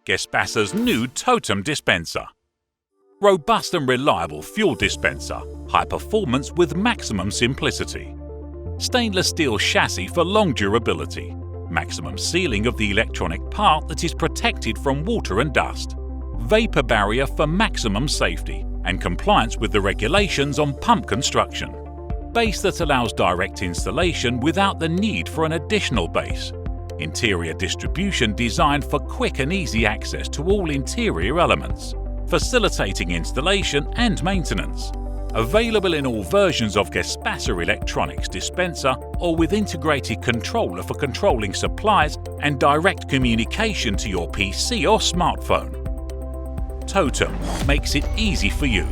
GESPASA's new TOTEM dispenser. Robust and reliable fuel dispenser, high performance with maximum simplicity. Stainless steel chassis for long durability. Maximum sealing of the electronic part that is protected from water and dust. Vapor barrier for maximum safety and compliance with the regulations on pump construction. Base that allows direct installation without the need for an additional base. Interior distribution designed for quick and easy access to all interior elements, facilitating installation and maintenance. Available in all versions of GESPASA electronics dispenser or with integrated controller for controlling supplies and direct communication to your PC or smartphone. TOTEM makes it easy for you